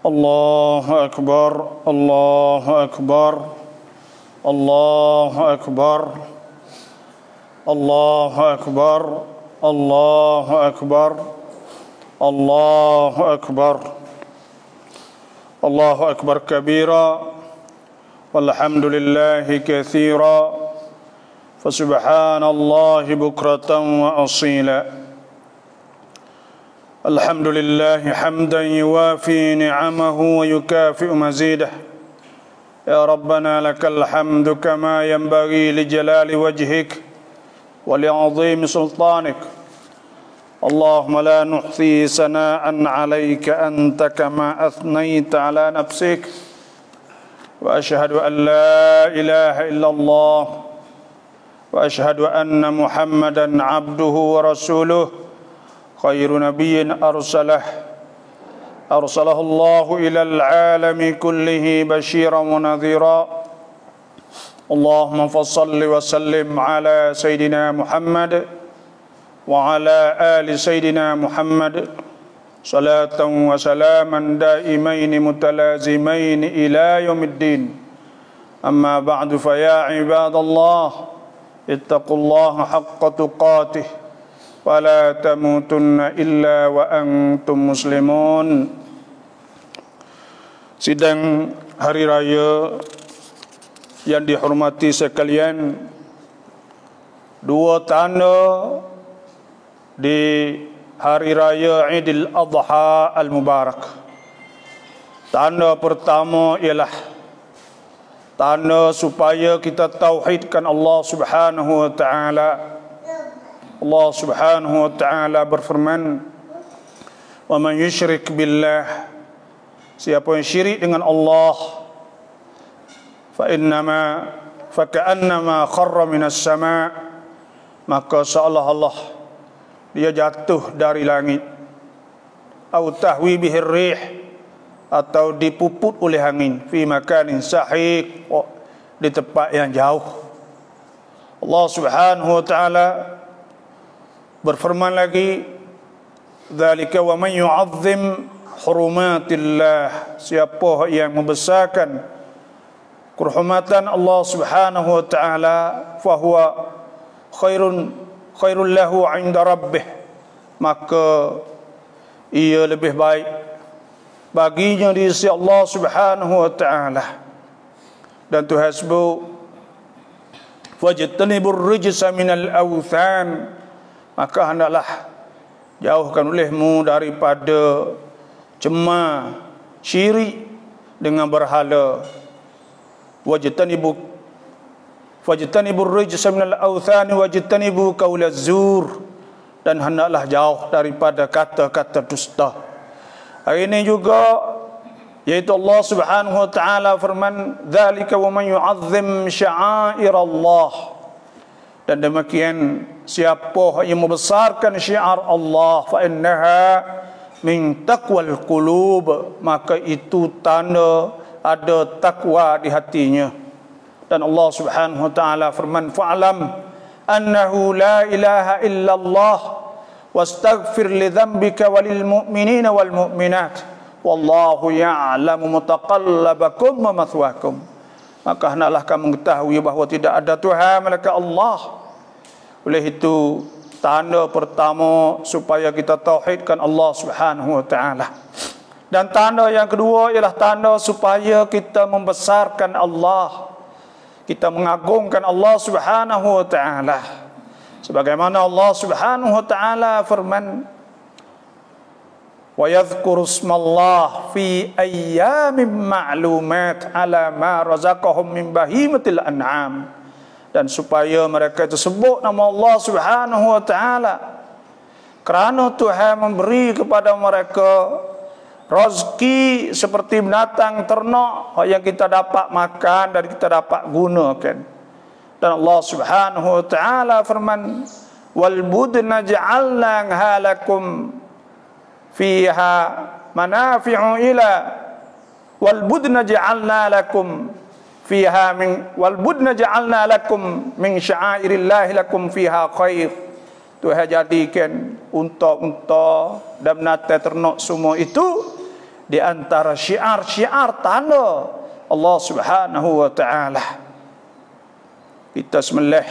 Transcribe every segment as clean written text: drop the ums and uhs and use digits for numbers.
الله أكبر الله أكبر الله أكبر الله أكبر الله أكبر الله أكبر الله أكبر كبيرا والحمد لله كثيرا فسبحان الله بكرة وأصيلا الحمد لله حمدا يوافي نعمه ويكافئ مزيده يا ربنا لك الحمد كما ينبغي لجلال وجهك ولعظيم سلطانك اللهم لا نحصي ثناء عليك أنت كما أثنيت على نفسك وأشهد أن لا إله إلا الله وأشهد أن محمدا عبده ورسوله خير نبي أرسله الله إلى العالم كله بشيرا ونذيرا اللهم فصل وسلم على سيدنا محمد وعلى آل سيدنا محمد صلاة وسلاما دائمين متلازمين إلى يوم الدين أما بعد فيا عباد الله اتقوا الله حق تقاته ولا تموتن إلا وأنتم مسلمون. Sidang hari raya yang dihormati sekalian, dua tanda di hari raya Idul Adha Al-Mubarak. Tanda pertama ialah tanda supaya kita tauhidkan Allah Subhanahu wa taala. Allah Subhanahu wa taala berfirman, "Wa man yusyrik billah," siapa yang syirik dengan Allah, fa ka'annama kharra minas sama', maka seolah-olah dia jatuh dari langit, atau tahwi bihir rih, atau dipuput oleh angin, fi makanin sahiq, di tempat yang jauh. Allah Subhanahu wa taala berfirman lagi, "Dzalika wa man yu'azzim hurumatillah," siapa yang membesarkan kehormatan Allah Subhanahu wa taala, fa huwa khairul lahu 'inda rabbih, maka ia lebih baik baginya di sisi Allah Subhanahu wa taala. Dan Tuhan sebut, "Wajtanibur rijsa minal awthan," maka hendaklah jauhkan olehmu daripada cemar syirik dengan berhala. Wajtanibur rijsa minal awthan wajtanibu qaulaz zur, dan hendaklah jauh daripada kata-kata dusta. Hari ini juga yaitu Allah Subhanahu wa taala firman, "Dzalika wa man yu'azzim sya'airallah," dan demikian siapa yang membesarkan syiar Allah, fa innaha min taqwal qulub, maka itu tanda ada takwa di hatinya. Dan Allah Subhanahu wa taala firman, "Fa'lam annahu la ilaha illallah wastaghfir li dhanbika walil mu'minina wal mu'minat wallahu ya'lamu mutaqallabakum wa mathwaakum." Maka hendaklah kamu mengetahui bahawa tidak ada Tuhan melainkan Allah. Oleh itu, tanda pertama supaya kita tauhidkan Allah Subhanahu wa taala. Dan tanda yang kedua ialah tanda supaya kita membesarkan Allah, kita mengagungkan Allah Subhanahu wa taala. Sebagaimana Allah Subhanahu wa taala firman, "Wa yadhkuru ismallah fi ayyamin ma'lumat ala ma razaqahum min bahimatil an'am." Dan supaya mereka itu sebut nama Allah Subhanahu wa taala kerana Tuhan memberi kepada mereka rezeki seperti binatang ternak yang kita dapat makan dan kita dapat gunakan. Dan Allah Subhanahu wa taala firman, "Wal budna ja'alnaha lakum fiha manafi'u ila wal budna ja'alna lakum fiha min wal budna ja'alna lakum min sya'airillahi lakum fiha khair." Tuhan jadikan unta-unta dan binatang ternak semua itu di antara syiar-syiar tanda Allah Subhanahu wa taala. Kita sembelih,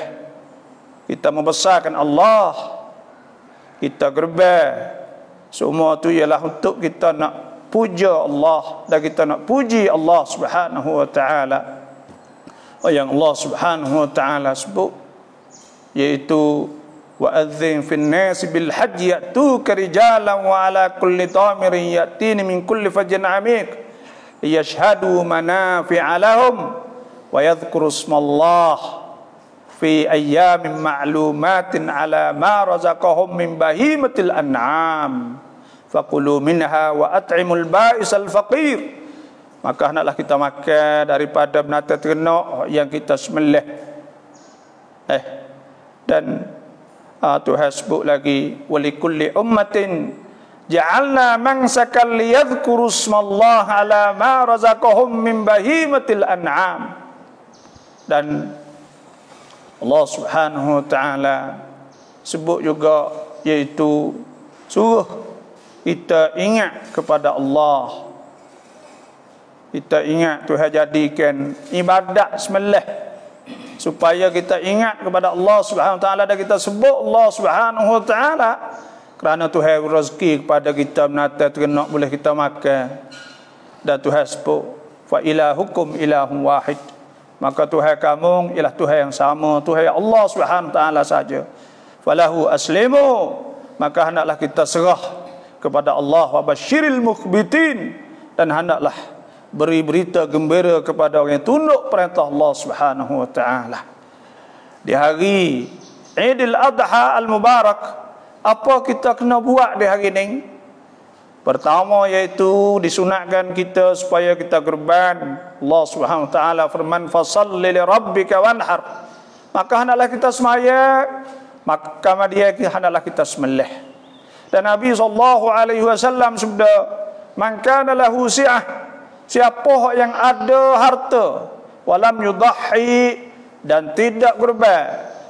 kita membesarkan Allah, kita gerbang, semua tu ialah untuk kita nak puja Allah dan kita nak puji Allah Subhanahu wa taala. Yang Allah Subhanahu wa taala sebut yaitu wa'adzin fin nasi bil hajji ya'tuka rijalan wa ala kulli dhamirin ya'tini min kulli fajjin 'amiq liyashhadu manafi'a lahum wa yadhkuru ismallah fi ayyamin ma'lumatin 'ala ma razaqahum min bahimatil an'am faqulu minha wa at'imul ba'isal faqir. Maka hendaklah kita makan daripada binatang ternak yang kita sembelih. Dan Tuhan sebut lagi walikulli ummatin ja'alna mansakan liyadhkuru ismallaha ala ma razaqahum min bahimatil an'am. Dan Allah Subhanahu wa taala sebut juga yaitu suruh kita ingat kepada Allah. Kita ingat Tuhan jadikan ibadat sembelih supaya kita ingat kepada Allah Subhanahu wa taala dan kita sebut Allah Subhanahu wa taala kerana Tuhan rezeki kepada kita binatang ternak boleh kita makan. Dan Tuhan sebut fa ilahukum ilahun wahid. Maka Tuhan kamu ialah Tuhan yang sama, Tuhan yang Allah Subhanahu wa taala saja. Falahu aslimu, maka hendaklah kita serah kepada Allah wa basyiril mukhbitin, dan hendaklah beri berita gembira kepada orang yang tunduk perintah Allah Subhanahu wa taala. Di hari Idul Adha Al-Mubarak, apa kita kena buat di hari ini? Pertama yaitu disunatkan kita supaya kita kurban. Allah Subhanahu wa taala firman fasalli li rabbika wanhar. Maka hendaklah kita semaya, maka dia hendaklah kita sembelih. Dan Nabi sallallahu alaihi wasallam sabda, "Man kana lahu si'ah," siapa yang ada harta walam yudahhi dan tidak kurban,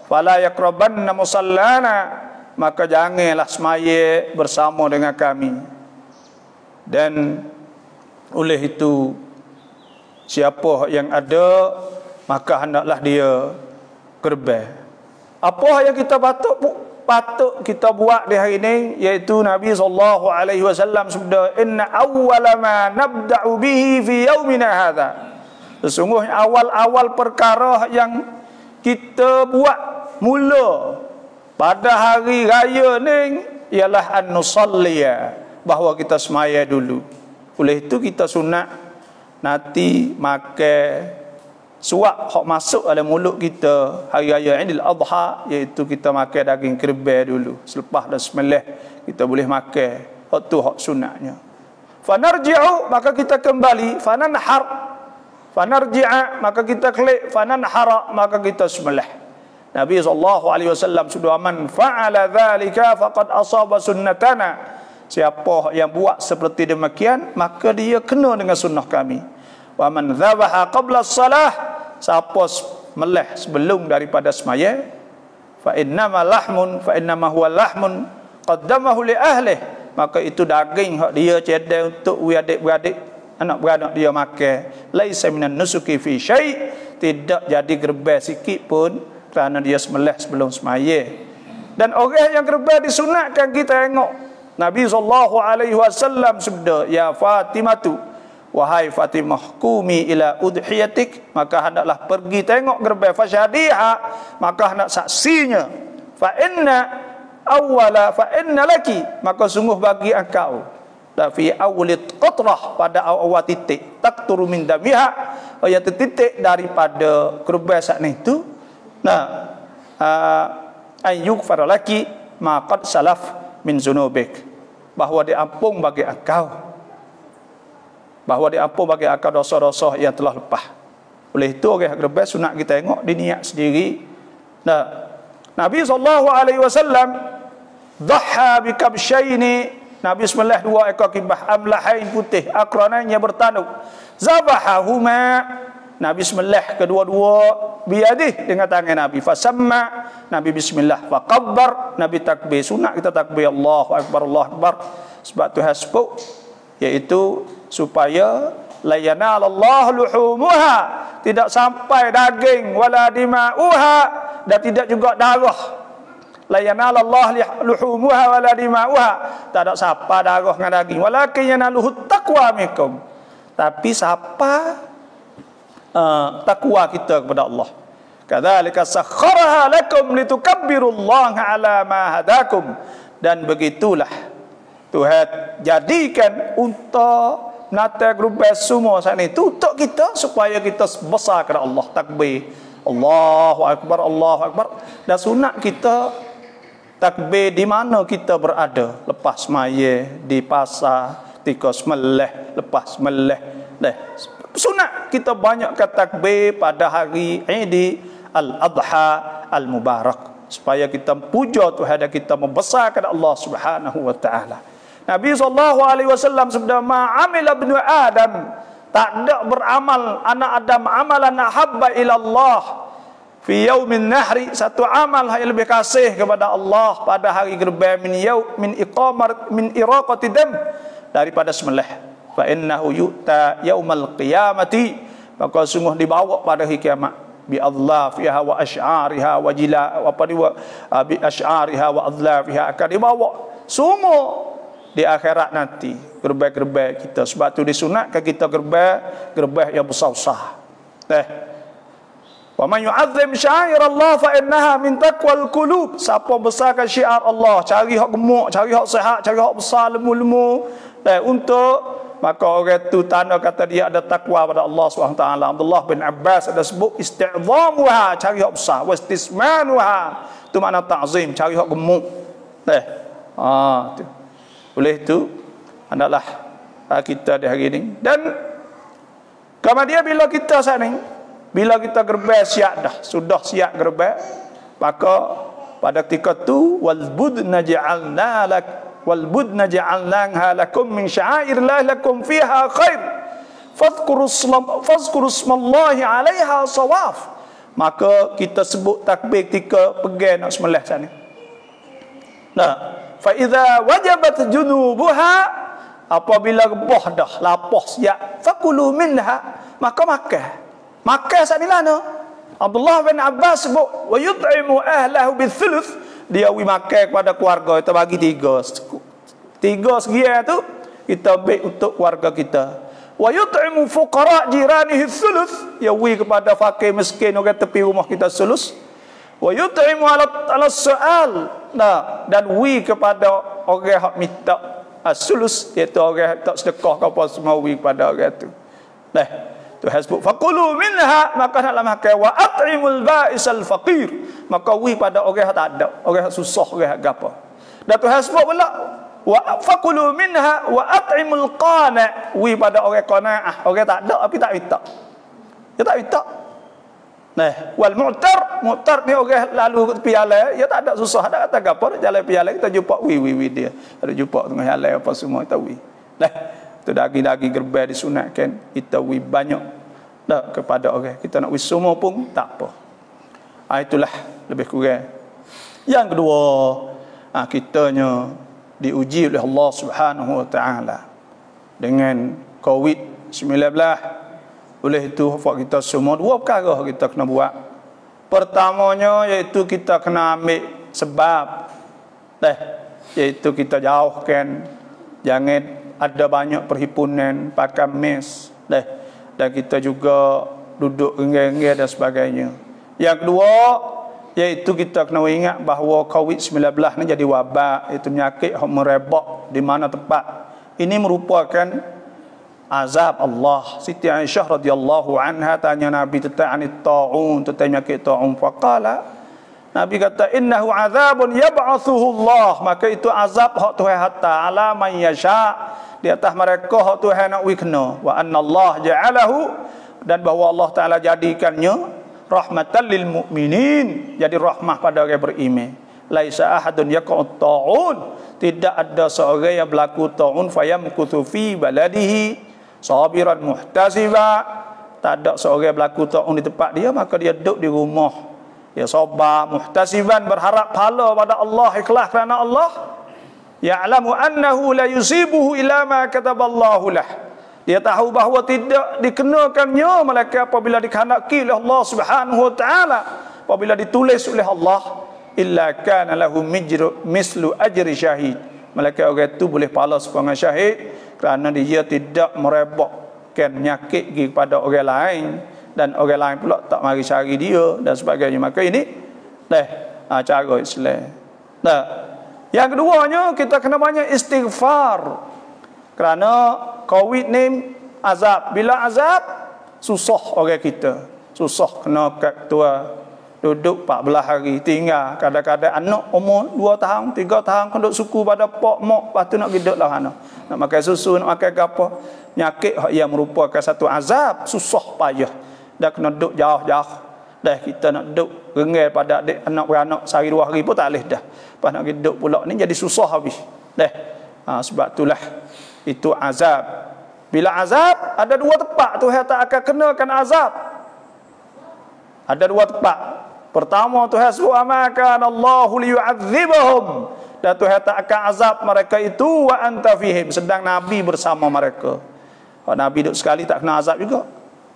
fala yaqrabanna musallana, maka janganlah semaya bersama dengan kami. Dan oleh itu siapa yang ada maka hendaklah dia kurban. Apa yang kita patut kita buat di hari ini yaitu Nabi sallallahu alaihi wasallam sabda, inna awwala ma nabda'u bihi fi yaumina hadha, sesungguhnya awal-awal perkara yang kita buat mula pada hari raya ni ialah an-nusalliya, bahawa kita semaya dulu. Oleh itu kita sunat nanti makan suap hak masuk dalam mulut kita hari raya Idul Adha, iaitu kita makan daging kerbau dulu. Selepas dah sembelih kita boleh makan. Hak tu hak sunatnya. Fanarji'u, maka kita kembali, fananhar, fanarji'a, maka kita klik, fananhara, maka kita sembelih. Nabi sallallahu alaihi wasallam sudah, man fa'ala dzalika faqad asaba sunnatana, siapa yang buat seperti demikian maka dia kena dengan sunnah kami. Wa man dzabaha qabla as-salah, siapa melih sebelum daripada semaya, fa innama huwa lahmun qaddamahu li ahlihi, maka itu daging hak dia cedai untuk adik-beradik, anak-beranak dia makan. Laisa minan nusuki fi syai', tidak jadi gerbang sikit pun kerana dia sembelih sebelum semaya. Dan orang yang gerbang disunatkan kita tengok. Nabi sallallahu alaihi wasallam sabda, ya Fatimatu, wahai Fatimah, qumi ila udhiyatik, maka hendaklah pergi tengok gerbang, fasyhadiha, maka hendak saksinya, fa inna laki, maka sungguh bagi engkau, la fi awlit qatrah, pada awal titik, taqturu min damiha, ayat titik daripada gerbang saat itu, nah ayyughfar laki ma qad salaf min zunubik, bahawa diampun bagi engkau, bahawa diampun bagi engkau dosa-dosa yang telah lepas. Oleh itu orang gerbang sunat kita tengok diniat sendiri. Nah, Nabi sallallahu alaihi wasallam dhaha bi kabsyaini, Nabi sembelih dua ekor kibah amlahain putih, aqrananya bertanduk, zabahahuma, Nabi sembelih kedua-dua biadih dengan tangan Nabi, fasamma, Nabi bismillah, faqabbar, Nabi takbir. Sunat kita takbir Allahu akbar, Allahu akbar, sebab Tuhan sebut, iaitu supaya la yanalallahu luhumuha, tidak sampai daging, wala dima'uha, dan tidak juga darah. La yanalallahu luhumuha wala dima'uha, tak ada siapa darah dengan daging, walakin yanaluhu taqwa minkum, tapi siapa takwa kita kepada Allah. Kadzalika sakhkharaha lakum litukabbirullaha ala ma hadakum, dan begitulah Tuhan jadikan untuk menata grup semua saat itu untuk kita, supaya kita besar kepada Allah. Takbir Allahu Akbar, Allahu Akbar. Dan sunat kita takbir di mana kita berada, lepas maya, di pasar, ketika sembelih, lepas sembelih. Sunat kita banyakkan takbir pada hari Eid Al-Adha Al-Mubarak, supaya kita puja Tuhan dan kita membesarkan Allah Subhanahu wa taala. Nabi SAW sabda, ma'amila ibnu Adam, tak ada beramal anak Adam amalan ahabba ila Allah fi yaumin nahri, satu amal yang lebih kasih kepada Allah pada hari gerba min iraqati dam, daripada sembelih. Fa innahu yu'ta yaumal qiyamati, maka sungguh dibawa pada hari kiamat, bi adlafiha wa asy'ariha wa jila bi asy'ariha wa adlafiha, akan dibawa semua di akhirat nanti gerbang-gerbang kita. Sebab tu disunatkan kita gerbang yang besar-besar. Wa man yu'azzim syair Allah fa innaha min taqwal qulub, siapa besarkan syiar Allah, cari hak gemuk, cari hak sihat, cari hak besar lemu-lemu untuk, maka orang tu tanda kata dia ada takwa pada Allah SWT. Abdullah bin Abbas ada sebut isti'zamuha, cari hak besar, wastismanuha, tu makna ta'zim, cari hak gemuk. Tu. Oleh itu hendaklah kita di hari ini, dan kemudian bila kita saat ini, bila kita gerbang siap dah, sudah siap gerbang, maka pada ketika tu wal budna ja'alnaha lakum min sya'airillah lakum fiha khair fadhkuru ismallahi 'alaiha shawaf, maka kita sebut takbir ketika pergi nak sembelih sana. Fa idza wajabat junubuha, apabila rebah dah, lapah siap, fakulu minha, maka makan saat inilah no. Abdullah bin Abbas sebut wa yut'imu ahlahu bithuluth, dia makan kepada keluarga, kita bagi tiga segian tu kita bagi untuk keluarga kita. Wa yut'imu fuqara jiranihi thuluth, dia kepada fakir miskin orang tepi rumah kita sulus. Wa yut'imu ala su'al, dan kepada orang yang minta sulus, iaitu orang yang tak sedekah ke apa semua, kepada orang tu. Tuhan sebut faqulu minha, maka nak makan. Wa at'imul ba'isal faqir, maka pada orang yang tak ada, orang yang susah, orang yang gapo. Dan Tuhan sebut pula wa faqulu minha wa at'imul qana', pada orang qanaah, orang tak ada tapi tak minta. Dia tak minta. Wal mu'tar ni orang lalu piala, dia tak ada susah, ada kata gapo, jalan piala kita jumpa dia. Ada jumpa tengah jalan apa semua kita tu daging-daging gerbang disunatkan kita banyak kepada orang. Kita nak semua pun tak apa. Itulah lebih kurang. Yang kedua, kitanya diuji oleh Allah Subhanahu wa taala dengan COVID-19. Oleh itu kita semua dua perkara kita kena buat. Pertamanya iaitu kita kena ambil sebab, iaitu kita jauhkan, jangan ada banyak perhimpunan, pakai mask, dan kita juga duduk renggang-renggang dan sebagainya. Yang kedua iaitu kita kena ingat bahawa COVID-19 ni jadi wabak, itu penyakit yang merebak di mana tempat. Ini merupakan azab Allah. Siti Aisyah radhiyallahu anha tanya Nabi tentang ta'un, tentang penyakit ta'un. Faqala, Nabi kata innahu azabun yab'athuhu Allah, maka itu azab hak Tuhan Ta'ala man yasha, di atas mereka hak Tuhan nak wikna. Wa anna Allah ja'alahu, dan bahawa Allah Ta'ala jadikannya rahmatan lil mu'minin, jadi rahmah pada orang beriman. Laisa ahadun yaqa'ut ta'un, tidak ada seorang yang berlaku ta'un fayamkuthu fi baladihi sabiran muhtasiba, tak ada seorang berlaku ta'un di tempat dia, maka dia duduk di rumah, dia sabar muhtasiban, berharap pahala pada Allah, ikhlas kerana Allah. Ya'lamu annahu la yusibuhu ila ma kataballahu lah, Dia tahu bahawa tidak dikenakannya malaikat apabila dikehendaki oleh Allah Subhanahu wa taala, apabila ditulis oleh Allah, illa kana lahu mislu ajri syahid. Malaikat orang itu boleh pahala sepanjang syahid kerana dia tidak merebokkan nyakit kepada orang lain dan orang lain pula tak mari cari dia dan sebagainya. Maka ini cara Islam. Nah, yang keduanya kita kena banyak istighfar. Kerana Covid ni azab. Bila azab, susah orang kita. Susah kena kat tua. Duduk 14 hari tinggal. Kadang-kadang anak umur 2 tahun, 3 tahun duduk suku pada pok mok, lepas tu nak hidup lah mana. Nak makan susu, nak makan apa. Nyakit yang merupakan satu azab, susah payah. Dah kena duduk jauh-jauh. Dah kita nak duduk rengal pada adik anak beranak sehari 2 hari pun tak boleh dah. Lepas nak hidup pula ni jadi susah habis. Sebab itulah itu azab. Bila azab, ada 2 tempat Tuhan tak akan kenakan azab. Ada 2 tempat. Pertama Tuhan sebut amakan Allahu liyu'adzibahum, dan Tuhan tak akan azab mereka itu wa anta fihim, sedang Nabi bersama mereka. Kalau Nabi duduk sekali tak kena azab juga.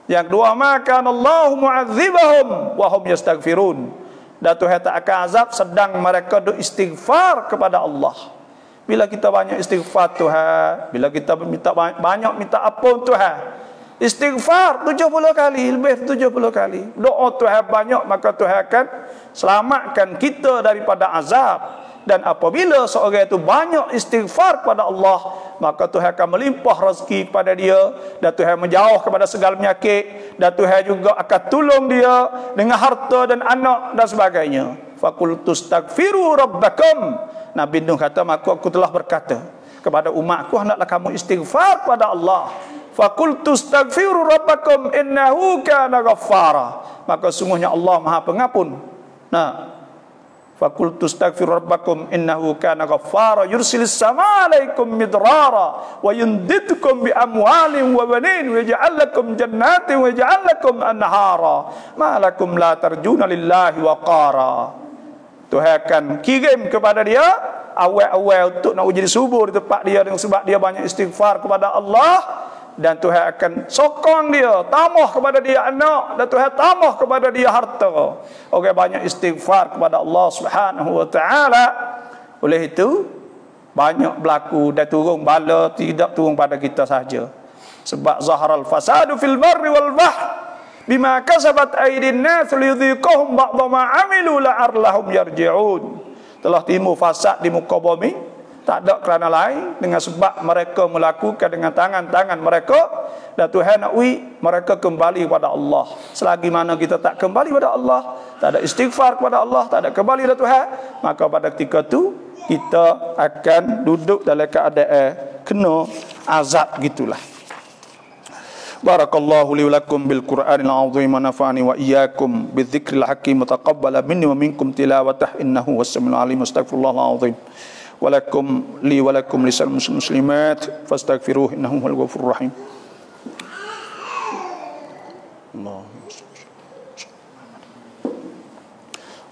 Yang kedua, amakan Allahu mu'adzibahum wa hum yastaghfirun, dan Tuhan tak akan azab sedang mereka duduk istighfar kepada Allah. Bila kita banyak istighfar Tuhan, bila kita banyak minta ampun Tuhan, istighfar 70 kali, lebih 70 kali. Doa Tuhan banyak, maka Tuhan akan selamatkan kita daripada azab. Dan apabila seorang itu banyak istighfar kepada Allah, maka Tuhan akan melimpah rezeki kepada dia, dan Tuhan menjauh kepada segala penyakit, dan Tuhan juga akan tolong dia dengan harta dan anak dan sebagainya. Faqultu astaghfiru rabbakum. Nabi Nuh kata, maka aku telah berkata kepada umatku, hendaklah kamu istighfar kepada Allah. Faqultu astaghfiru rabbakum innahu kana ghaffara. Maka sungguhnya Allah Maha Pengampun. Faqultu astaghfiru rabbakum innahu kana ghaffara yursilis samaa 'alaikum midrara wa yumdidkum bi amwalin wa banin wa yaj'al lakum jannatin wa yaj'al lakum anhara ma lakum la tarjuna lillahi waqara. Tuhan akan kirim kepada dia awal-awal untuk nak uji subur di tempat dia, dengan sebab dia banyak istighfar kepada Allah. Dan Tuhan akan sokong dia, tambah kepada dia anak, dan Tuhan tambah kepada dia harta. Orang banyak istighfar kepada Allah Subhanahu wa taala. Oleh itu banyak berlaku dan turun bala, tidak turun pada kita saja. Sebab zaharal fasadu fil barri wal bahr bima kasabat aydin nas liyudhiqahum ba'dha ma 'amilu la'arlahum yarji'un. Telah timbul fasad di muka bumi, tak ada kerana lain dengan sebab mereka melakukan dengan tangan-tangan mereka, dan Tuhan nak mereka kembali kepada Allah. Selagi mana kita tak kembali kepada Allah, tak ada istighfar kepada Allah, tak ada kembali kepada Tuhan, maka pada ketika itu kita akan duduk dalam keadaan kena azab gitulah. Barakallahu li wa lakum bil Qur'anil azim wa nafa'ani wa iyyakum bidzikril hakim taqabbala minni wa minkum tilawatah innahu was-sami'ul alim. Astaghfirullahal azim. Walakum li walakum lisal muslimat fastaghfiruhu innahu huwal ghafurur rahim.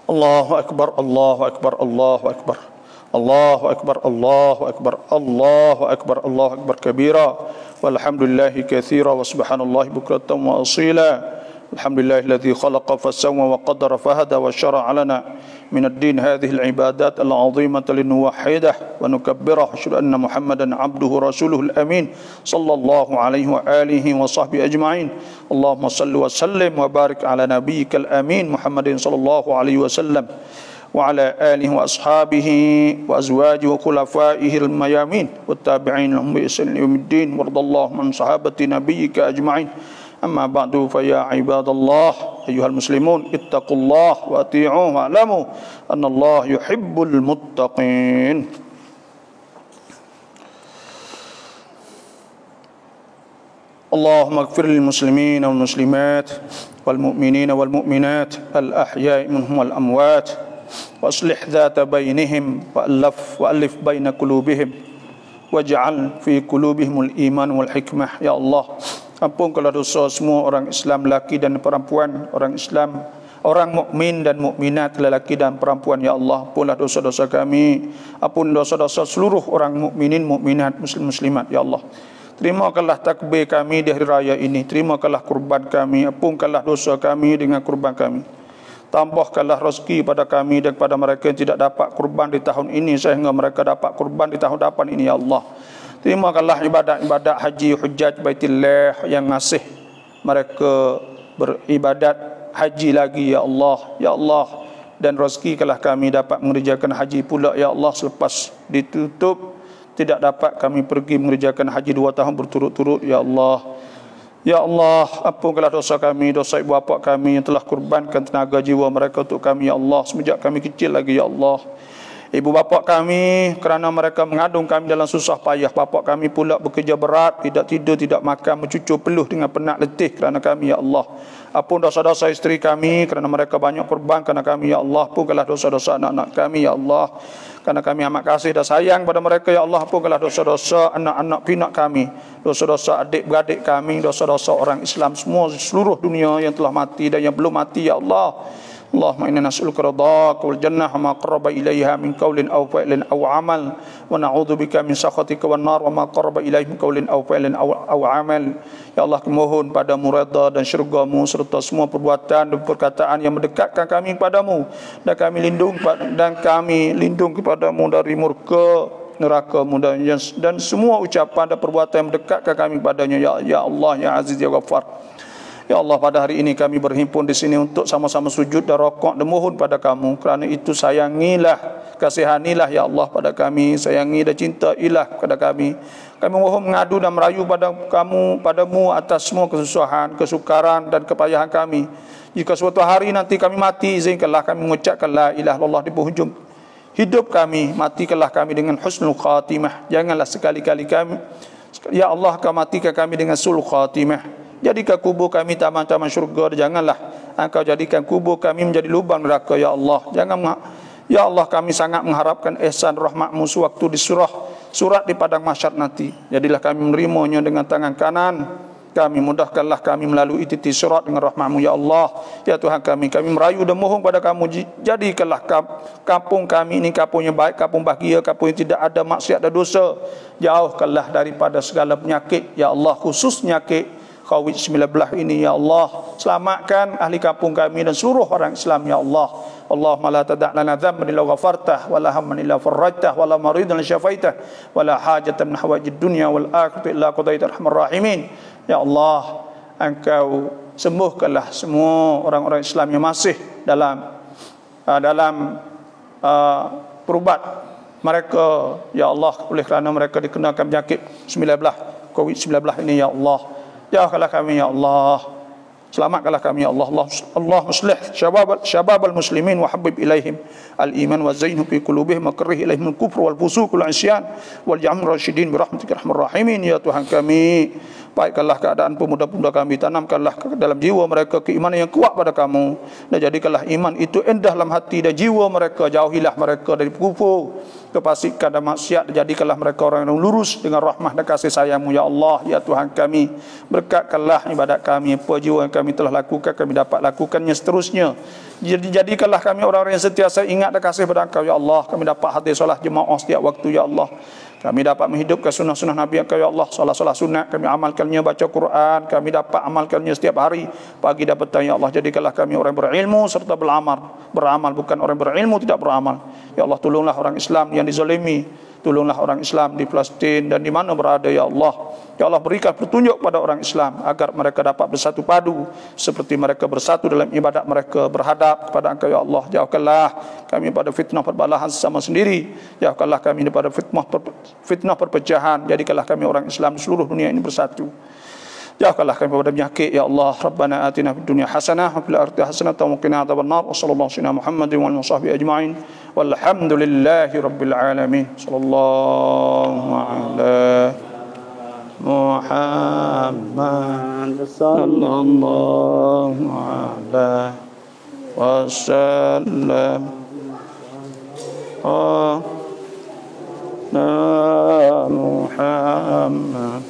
Allahu akbar, Allahu akbar, Allahu akbar, Allahu akbar, Allahu akbar, Allahu akbar, Allahu akbar kabira, walhamdulillahi katsira wa subhanallahi bukratan wa asila. Alhamdulillahilladzi khalaqa fasawwa wa qaddara fahada wa syara'a lana min ad-din hadhihi al-ibadat al-'azimata linuwahhidah wa nukabbirah. Asyhadu anna Muhammadan 'abduhu rasuluhul amin sallallahu alaihi wa alihi wa sahbihi ajma'in. Allahumma salli wa sallim wa barik ala nabiyyikal amin Muhammadin sallallahu alaihi wasallam wa ala alihi wa ashabihi wa azwajihi wa khulafaihi al-mayamin wa tabi'in lahum bi ihsan ila yaumiddin wardallahu an sahabati nabiyyika ajma'in. Amma ba'du fa ya ibadallah ayyuhal muslimun ittaqullah wa ati'uhu wa alamu anna Allah yuhibbul muttaqin. Allahumma ighfir lil muslimin wal muslimat wal mu'minin wal mu'minat al ahya'i minhum wal amwat wa aslih dhata bainihim wa alif baina qulubihim waj'al fi qulubihimul iman wal hikmah. Ya Allah, ampunkanlah dosa semua orang Islam lelaki dan perempuan, orang Islam, orang mukmin dan mukminat lelaki dan perempuan. Ya Allah, ampunlah dosa-dosa kami, ampun dosa-dosa seluruh orang mukminin, mukminat, muslim, muslimat. Ya Allah, Terimakanlah takbir kami di hari raya ini. Terimakanlah kurban kami. Ampunkanlah dosa kami dengan kurban kami. Tambahkanlah rezeki pada kami dan kepada mereka yang tidak dapat kurban di tahun ini, sehingga mereka dapat kurban di tahun depan ini, ya Allah. Terimakanlah ibadat-ibadat haji hujjaj Baitillah yang masih mereka beribadat haji lagi, ya Allah. Ya Allah, dan rezekikanlah kami dapat mengerjakan haji pula, ya Allah, selepas ditutup. Tidak dapat kami pergi mengerjakan haji 2 tahun berturut-turut, ya Allah. Ya Allah, ampunkanlah dosa kami, dosa ibu bapa kami yang telah kurbankan tenaga jiwa mereka untuk kami, ya Allah, semenjak kami kecil lagi, ya Allah. Ibu bapa kami kerana mereka mengandung kami dalam susah payah, bapa kami pula bekerja berat, tidak tidur, tidak makan, mencucur peluh dengan penat letih kerana kami, ya Allah. Ampun dosa-dosa isteri kami kerana mereka banyak korban kerana kami, ya Allah. Ampunkanlah dosa-dosa anak-anak kami, ya Allah, kerana kami amat kasih dan sayang pada mereka, ya Allah. Ampunkanlah dosa-dosa anak-anak pinak kami, dosa-dosa adik-beradik kami, dosa-dosa orang Islam semua seluruh dunia yang telah mati dan yang belum mati, ya Allah. Allahumma inna nas'aluka ridhaka wal jannah wa ma qarraba ilaiha min qawlin aw fi'lin aw amal, wa na'udzubika min sakhatika wan nar wa ma qarraba ilaihi min qawlin aw fi'lin aw amal. Ya Allah, kami mohon padamu redha dan syurga-Mu serta semua perbuatan dan perkataan yang mendekatkan kami kepadamu, dan kami lindung kepadamu dari murka neraka-Mu, dan semua ucapan dan perbuatan yang mendekatkan kami kepadanya, ya Allah, ya Aziz, ya Ghaffar. Ya Allah, pada hari ini kami berhimpun di sini untuk sama-sama sujud dan rokok dan mohon pada kamu. Kerana itu sayangilah, kasihanilah, ya Allah, pada kami. Sayangi dan cintailah kepada kami. Kami mohon mengadu dan merayu padamu atas semua kesusahan, kesukaran dan kepayahan kami. Jika suatu hari nanti kami mati, izinkanlah kami mengucapkan la ilaha illallah di penghujung hidup kami. Matikanlah kami dengan husnul khatimah. Janganlah sekali-kali kami, ya Allah, kau matikan kami dengan sul khatimah. Jadikan kubur kami taman-taman syurga, janganlah Engkau jadikan kubur kami menjadi lubang neraka, ya Allah. Ya Allah, kami sangat mengharapkan ihsan rahmat-Mu sewaktu di surat di padang mahsyar nanti. Jadilah kami menerimanya dengan tangan kanan kami. Mudahkanlah kami melalui titik surat dengan rahmat-Mu, ya Allah. Ya Tuhan kami merayu dan mohon pada kamu, jadikanlah kampung kami ini kampung yang baik, kampung bahagia, kampung yang tidak ada maksiat dan dosa. Jauhkanlah daripada segala penyakit, ya Allah, khusus penyakit COVID-19 ini, ya Allah. Selamatkan ahli kampung kami dan seluruh orang Islam, ya Allah. Allahumma la tada' lana dhanban illa ghafartah, wa la hamman illa farajtah, wa la maridan illa syafaitah, wa la hajatan min hawaijid dunya wal akhirati illa qadaita arhamar rahimin. Ya Allah, Engkau sembuhkanlah semua orang-orang Islam yang masih dalam perubat mereka, ya Allah, oleh kerana mereka dikenakan penyakit COVID-19 ini, ya Allah. Jauhkanlah kami, ya Allah. Selamatkanlah kami, ya Allah. Allah muslih syabab al-muslimin wa habib ilaihim al-iman wa zainhu fi qulubihim wa karrih ilaihim al-kufr wal fusuq wal isyan wal ja'alna rasyidin bi rahmatika arhamar rahimin. Ya Tuhan kami, baikkanlah keadaan pemuda-pemuda kami, tanamkanlah ke dalam jiwa mereka keimanan yang kuat pada kamu, dan jadikanlah iman itu indah dalam hati dan jiwa mereka. Jauhilah mereka dari kufur, kefasikan dan maksiat, jadikanlah mereka orang yang lurus dengan rahmah dan kasih sayang-Mu, ya Allah. Ya Tuhan kami, berkatkanlah ibadat kami, apa jiwa yang kami telah lakukan, kami dapat lakukannya seterusnya. Jadikanlah kami orang-orang yang sentiasa ingat dan kasih pada Engkau, ya Allah. Kami dapat hadir solat jemaah setiap waktu, ya Allah. Kami dapat menghidupkan sunnah-sunnah Nabi Engkau, ya Allah. Solat-solat sunat kami amalkannya, baca Quran kami dapat amalkannya setiap hari, pagi dan petang, ya Allah. Jadikanlah kami orang berilmu serta beramal, bukan orang berilmu tidak beramal. Ya Allah, tolonglah orang Islam yang dizalimi, tolonglah orang Islam di Palestin dan di mana berada, ya Allah. Ya Allah, berikan petunjuk pada orang Islam agar mereka dapat bersatu padu seperti mereka bersatu dalam ibadat mereka, berhadap kepada Engkau, ya Allah. Jauhkanlah kami pada fitnah perbalahan sesama sendiri. Jauhkanlah kami daripada fitnah perpecahan. Jadikanlah kami orang Islam di seluruh dunia ini bersatu. Jauhkanlah kami pada penyakit, ya Allah. Rabbana atina fid dunya hasanah wa fil akhirati hasanah wa qina adzabannar. Wa sallallahu alaihi Muhammadin wa alihi washabbihi ajma'in. Walhamdulillahi rabbil alamin. Sallallahu alaihi Muhammad sallallahu alaihi wasallam. Muhammad